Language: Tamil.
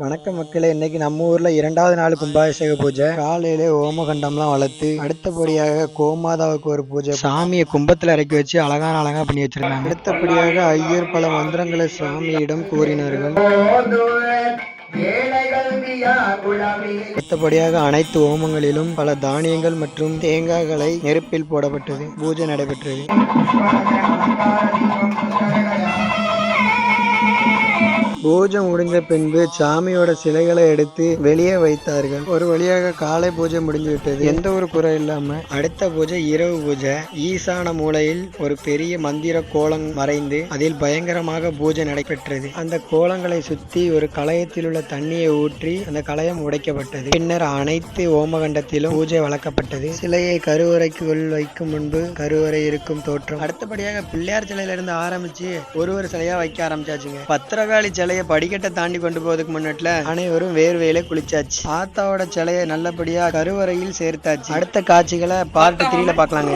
வணக்கம் மக்களே, இன்னைக்கு நம்ம ஊர்ல 2வது நாள் கும்பாபிஷேக பூஜை. காலையிலே ஓமகண்டம்லாம் வளர்த்து, அடுத்தபடியாக கோமாதாவுக்கு ஒரு பூஜை, சாமியை கும்பத்துல இறக்கி வச்சு அழகா பண்ணி வச்சிருக்காங்க. அடுத்தபடியாக ஐயர் பல மந்திரங்களை சாமியிடம் கூறினார்கள். அடுத்தபடியாக அனைத்து ஓமங்களிலும் பல தானியங்கள் மற்றும் தேங்காய்களை நெருப்பில் போடப்பட்டது. பூஜை நடைபெற்றது. பூஜை முடிஞ்ச பின்பு சாமியோட சிலைகளை எடுத்து வெளியே வைத்தார்கள். ஒரு வழியாக காலை பூஜை முடிஞ்சு விட்டது. எந்த ஒரு குறை இல்லாம அடுத்த பூஜை இரவு பூஜை. ஈசான மூலையில் ஒரு பெரிய மந்திர கோலம் மறைந்து அதில் பயங்கரமாக பூஜை நடைபெற்றது. அந்த கோலங்களை சுத்தி ஒரு கலயத்தில் உள்ள தண்ணியை ஊற்றி அந்த கலயம் உடைக்கப்பட்டது. பின்னர் அனைத்து ஓமகண்டத்திலும் பூஜை வளர்க்கப்பட்டது. சிலையை கருவறைக்குள் வைக்கும் முன்பு கருவறை இருக்கும் தோற்றம். அடுத்தபடியாக பிள்ளையார் சிலையில இருந்து ஆரம்பிச்சு ஒரு சிலையா வைக்க ஆரம்பிச்சாச்சுங்க. பத்திரகாளி சிலை படிக்கட்டை தாண்டி கொண்டு போவதுக்கு முன்னாடில அனைவரும் வேர்வையில குளிச்சாச்சு. ஆத்தாவோட சிலையை நல்லபடியா கருவறையில் சேர்த்தாச்சு. அடுத்த காட்சிகளை பார்ட் 3ல பார்க்கலாங்க.